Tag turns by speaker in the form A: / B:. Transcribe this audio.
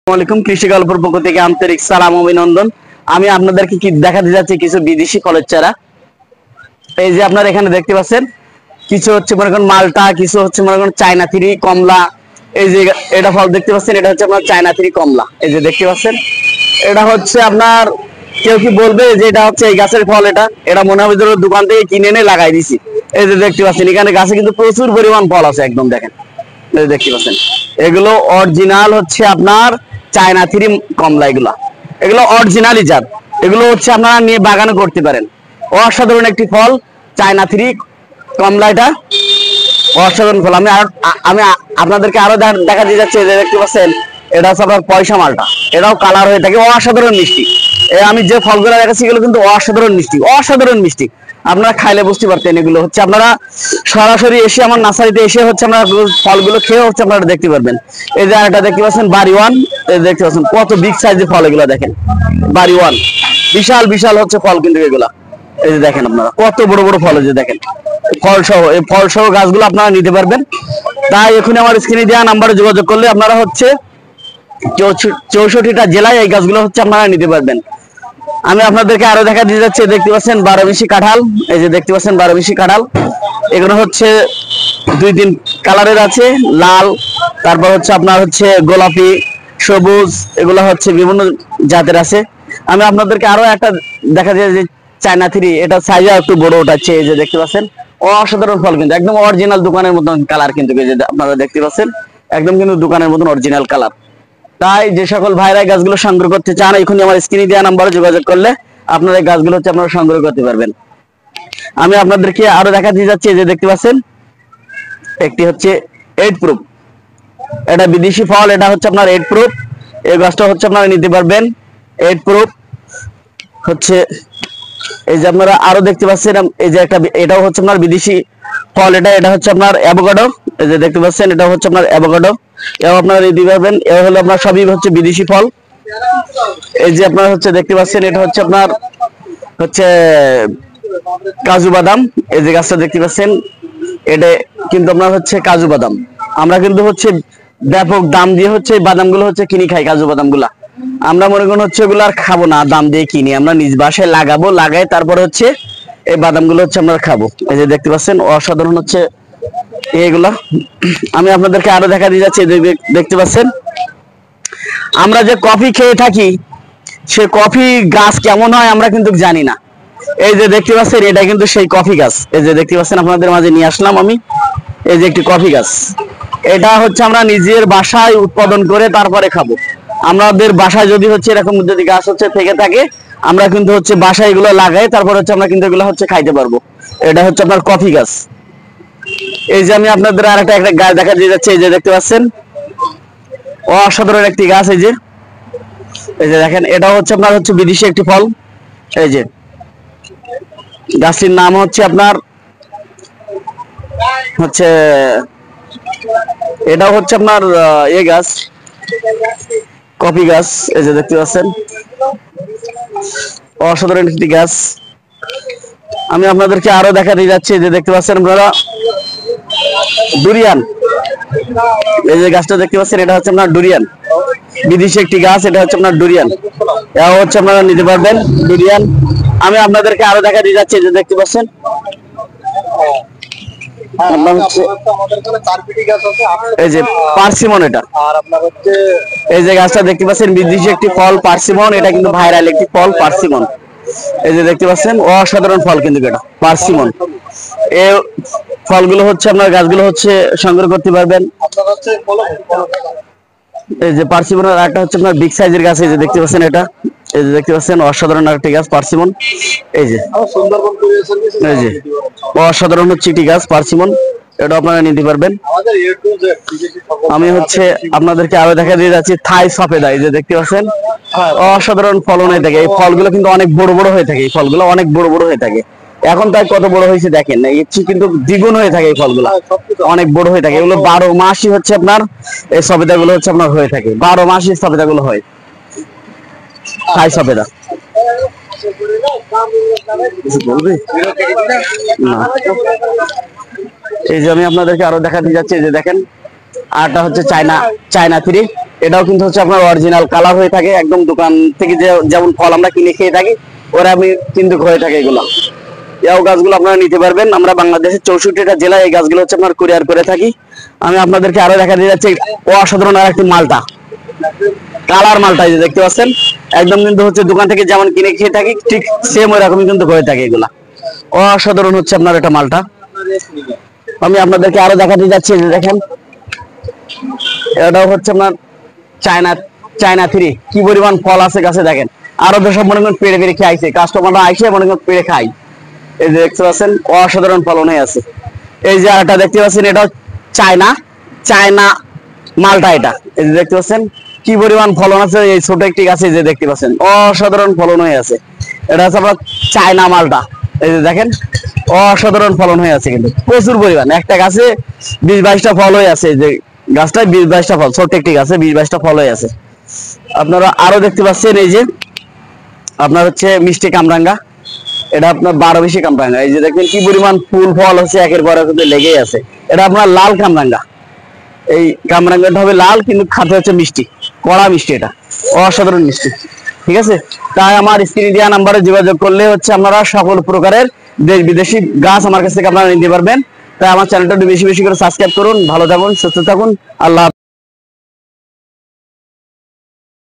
A: আসসালামু কৃষি গল্পের পক্ষ থেকে আন্তরিক সালাম অভিনন্দন। আমি আপনাদেরকে কি দেখাতে যাচ্ছি কিছু বিদেশি ফলের চারা। এই যে আপনারা এখানে দেখতে পাচ্ছেন, কিছু হচ্ছে মনে করেন মালটা, কিছু হচ্ছে মনে করেন চায়না থ্রি কমলা। এই যে এটা ফল দেখতে পাচ্ছেন, এটা হচ্ছে আপনার চায়না থ্রি কমলা। এই যে দেখতে পাচ্ছেন, এটা হচ্ছে আপনার কেউ কি বলবে যে এটা হচ্ছে এই গাছের ফল? এটা মনে হবে দোকান থেকে কিনে এনে লাগাই দিছি। এই যে দেখতে পাচ্ছেন, এখানে গাছে কিন্তু প্রচুর পরিমাণ ফল আছে, একদম দেখেন দেখতে পাচ্ছেন। এগুলো অরিজিনাল হচ্ছে আপনার চায়না থ্রি কমলা। এগুলো অরিজিনালি জাত। এগুলো হচ্ছে আপনারা নিয়ে বাগানে করতে পারেন। অসাধারণ একটি ফল চায়না থ্রি কমলা। এটা অসাধারণ ফল। আমি আপনাদেরকে আরো দেখা দিয়ে যাচ্ছে, যে দেখতে পাচ্ছেন এটা হচ্ছে আপনার পয়সা মালটা। এটাও কালার হয়ে থাকে, অসাধারণ মিষ্টি। আমি যে ফলগুলো দেখাচ্ছি এগুলো কিন্তু অসাধারণ মিষ্টি, অসাধারণ মিষ্টি। আপনারা খাইলে বুঝতে পারতেন। এগুলো হচ্ছে আপনারা সরাসরি এসে আমার নার্সারিতে এসে হচ্ছে আপনারা ফলগুলো খেয়ে হচ্ছে আপনারা দেখতে পারবেন। এই যে এটা দেখতে পাচ্ছেন বাড়ি ওয়ান। দেখতে পাচ্ছেন কত বিগ সাইজের ফল। এগুলো দেখেন বাড়ি ওয়ান, বিশাল বিশাল হচ্ছে ফল কিন্তু এগুলা। এই যে দেখেন আপনারা কত বড় বড় ফল। এই যে দেখেন ফল সহ, এই ফল সহ গাছগুলো আপনারা নিতে পারবেন। তাই এখনই আমার স্ক্রিনে দেওয়া নাম্বারে যোগাযোগ করলে আপনারা হচ্ছে 64টা জেলায় এই গাছগুলো হচ্ছে আপনারা নিতে পারবেন। আমি আপনাদেরকে আরো দেখা দিয়ে যাচ্ছে, দেখতে পাচ্ছেন 12 মিশি কাঁঠাল। এই যে দেখতে পাচ্ছেন 12 মিশি কাঁঠাল। এগুলো হচ্ছে 2-3 কালারের আছে, লাল, তারপর হচ্ছে আপনার হচ্ছে গোলাপি, সবুজ, এগুলো হচ্ছে বিভিন্ন জাতের আছে। আমি আপনাদেরকে আরো একটা দেখা যায় যে চায়না থ্রি, এটা সাইজে একটু বড় ওঠাচ্ছে। এই যে দেখতে পাচ্ছেন অসাধারণ ফল, কিন্তু একদম অরিজিনাল দোকানের মতন কালার। কিন্তু এই যে আপনারা দেখতে পাচ্ছেন একদম কিন্তু দোকানের মতন অরিজিনাল কালার। তাই যে সকল ভাইরা গাছগুলো সংগ্রহ করতে চান, এখনই আমার স্ক্রিনে দেওয়া নাম্বারে যোগাযোগ করলে আপনারা এই গাছগুলো হচ্ছে আপনারা সংগ্রহ করতে পারবেন। আমি আপনাদেরকে আরো দেখা দিয়ে যাচ্ছি, যে দেখতে পাচ্ছেন একটি হচ্ছে 8 প্রুফ। এটা বিদেশি ফল, এটা হচ্ছে আপনার 8 প্রুফ। এই গাছটা হচ্ছে আপনারা নিতে পারবেন 8 প্রুফ হচ্ছে। এই যে আপনারা আরো দেখতে পাচ্ছেন, এই যে একটা, এটাও হচ্ছে আপনার বিদেশি ফল। এটা হচ্ছে আপনার অ্যাভোকাডো। এই যে দেখতে পাচ্ছেন এটা হচ্ছে আপনার অ্যাভোকাডো। এও আপনারা নিতে পারবেন। এ হলো আপনার সবই হচ্ছে বিদেশি ফল। এই যে আপনারা হচ্ছে দেখতে পাচ্ছেন, এটা হচ্ছে আপনার হচ্ছে কাজু বাদাম। এই যে গাছটা দেখতে পাচ্ছেন, এটা কিন্তু আপনার হচ্ছে কাজু বাদাম। আমরা কিন্তু হচ্ছে ব্যাপক দাম দিয়ে হচ্ছে বাদামগুলো হচ্ছে কিনি খাই। কাজু বাদামগুলা আমরা মনে করেন হচ্ছে এগুলো আর খাবো না, দাম দিয়ে কিনি। আমরা নিজ বাসায় লাগাবো, লাগাই তারপরে হচ্ছে এই বাদামগুলো হচ্ছে আমরা খাবো। এই যে দেখতে পাচ্ছেন অসাধারণ হচ্ছে এইগুলা। আমি আপনাদেরকে আরো দেখা দিয়ে যাচ্ছি, দেখতে পাচ্ছেন আমরা যে কফি খেয়ে থাকি, সে কফি গাছ কেমন হয় আমরা কিন্তু জানি না। এই যে দেখতে পাচ্ছেন এটা কিন্তু সেই কফি গাছ। এই যে দেখতে পাচ্ছেন আপনাদের মাঝে নিয়ে আসলাম আমি। এই যে একটি কফি গাছ, এটা হচ্ছে আমরা নিজের বাসায় উৎপাদন করে তারপরে খাবো। আমাদের বাসায় যদি হচ্ছে এরকম যদি গাছ হচ্ছে থেকে থাকে, আমরা কিন্তু হচ্ছে বাসায় এগুলো লাগাই, তারপর হচ্ছে আমরা কিন্তু এগুলো হচ্ছে খাইতে পারবো। এটা হচ্ছে আপনার কফি গাছ। এই যে আমি আপনাদের আর একটা গাছ দেখা দিয়ে যাচ্ছে, এই যে দেখতে পাচ্ছেন অসাধারণ একটি গাছ। এই যে দেখেন এটাও হচ্ছে আপনার হচ্ছে বিদেশি একটি ফল। এই যে গাছটির নাম হচ্ছে আপনার হচ্ছে, এটাও হচ্ছে আপনার এই গাছ কফি গাছ। এই যে দেখতে পাচ্ছেন অসাধারণ একটি গাছ। আমি আপনাদেরকে আরো দেখা দিয়ে যাচ্ছি, যে দেখতে পাচ্ছেন আপনারা ডুরিয়ান। এই যে গাছটা দেখতে পাচ্ছেন, এটা হচ্ছে আপনার ডুরিয়ান, বিদেশি একটি গাছ। এটা হচ্ছে আপনার ডুরিয়ান, এটাও হচ্ছে আপনারা নিতে পারবেন ডুরিয়ান। আমি আপনাদেরকে আরো দেখা দিয়ে যাচ্ছি, যে দেখতে পাচ্ছেন এই যে পার্সিমন। এটা এই যে গাছটা দেখতে পাচ্ছেন বিদেশি একটি ফল পার্সিমন। এটা কিন্তু ভাইরাল একটি ফল পার্সিমন। এই যে দেখতে পাচ্ছেন অসাধারণ ফল কিন্তু এটা পার্সিমন। এই ফলগুলো হচ্ছে আপনার গাছগুলো হচ্ছে সংগ্রহ করতে পারবেন। এই যে পার্সিমনের একটা হচ্ছে আপনার বিগ সাইজের গাছ। এই যে দেখতে পাচ্ছেন এটা, এই যে দেখতে পাচ্ছেন অসাধারণ একটি গাছ পার্সিমন। এই যে অসাধারণ হচ্ছে একটি গাছ পার্সিমন, এটা আপনারা নিতে পারবেন। আমি হচ্ছে আপনাদেরকে আরো দেখা দিয়ে যাচ্ছি থাই সফেদা। এই যে দেখতে পাচ্ছেন অসাধারণ ফলন হয়ে থাকে। এই ফলগুলো কিন্তু অনেক বড় বড় হয়ে থাকে। এই ফলগুলো অনেক বড় বড় হয়ে থাকে। এখন তাই কত বড় হয়েছে দেখেন, এর চেয়ে কিন্তু দ্বিগুণ হয়ে থাকে। এই ফলগুলো অনেক বড় হয়ে থাকে। এগুলো 12 মাসই হচ্ছে আপনার এই সফেদা গুলো হচ্ছে আপনার হয়ে থাকে। 12 মাসই সফেদা গুলো হয়, থাই সফেদা। বলবে না। এই যে আমি আপনাদেরকে আরো দেখা দিয়ে যাচ্ছি, যে দেখেন আরটা হচ্ছে চায়না থ্রি। এটাও কিন্তু হচ্ছে আপনার অরিজিনাল কালার হয়ে থাকে, একদম দোকান থেকে যেমন ফল আমরা কিনে খেয়ে থাকি ওরা আমি কিন্তু হয়ে থাকে এগুলো। এই গাছগুলো আপনারা নিতে পারবেন। আমরা বাংলাদেশের 64টা জেলায় এই গাছগুলো হচ্ছে আপনার কুরিয়ার করে থাকি। আমি আপনাদেরকে আরো দেখা দিয়ে যাচ্ছি অসাধারণ আর একটি মালটা, কালার মালটা এই যে দেখতে পাচ্ছেন, একদম কিন্তু হচ্ছে দোকান থেকে যেমন কিনে খেয়ে থাকি ঠিক সেম ওই রকমই কিন্তু হয়ে থাকে এগুলা। অসাধারণ হচ্ছে আপনার এটা মালটা। আমি আপনাদেরকে আরো দেখাতে যাচ্ছি, যে দেখেন এটাও হচ্ছে আপনার চায়না চায়না 3, কি পরিমাণ ফল আছে গাছে দেখেন। আরো তো সব মনে করেন পেড়ে পেড়ে খাইছে, কাস্টমাররা আইসে মনে করেন পেড়ে খাই। এই যে দেখতে পাচ্ছেন অসাধারণ ফলন হয়ে আছে। এই যে আরেকটা দেখতে পাচ্ছেন, এটাও চায়না চায়না মালটা এটা। এই যে দেখতে পাচ্ছেন কি পরিমাণ ফলন আছে এই ছোট একটি গাছে, যে দেখতে পাচ্ছেন অসাধারণ ফলন হয়ে আছে। এটা হচ্ছে আপনার চায়না মালটা। এই যে দেখেন অসাধারণ ফলন হয়ে আছে, কিন্তু প্রচুর পরিমাণ, একটা গাছে 20-22টা ফল হয়ে আছে। এই যে গাছটায় 20-22টা ফল, ছোট একটি গাছে 20-22টা ফল হয়ে আছে। আপনারা আরো দেখতে পাচ্ছেন এই যে আপনার হচ্ছে মিষ্টি কামরাঙ্গা, এটা আপনার 12 কামরাঙ্গা। এই যে দেখেন কি পরিমাণ ফুল ফল হচ্ছে, একের পর এক লেগেই আছে। এটা আপনার লাল কামরাঙ্গা, এই কামরাঙ্গাটা হবে লাল, কিন্তু খাতে হচ্ছে মিষ্টি, কড়া মিষ্টি, এটা অসাধারণ মিষ্টি। ঠিক আছে, তাই আমার স্ক্রিনে দেওয়া নাম্বারে যোগাযোগ করলে হচ্ছে আপনারা সকল প্রকারের দেশ বিদেশি গাছ আমার কাছ থেকে আপনারা নিতে পারবেন। তাই আমার চ্যানেলটা একটু বেশি বেশি করে সাবস্ক্রাইব করুন। ভালো থাকুন, সুস্থ থাকুন, আল্লাহ।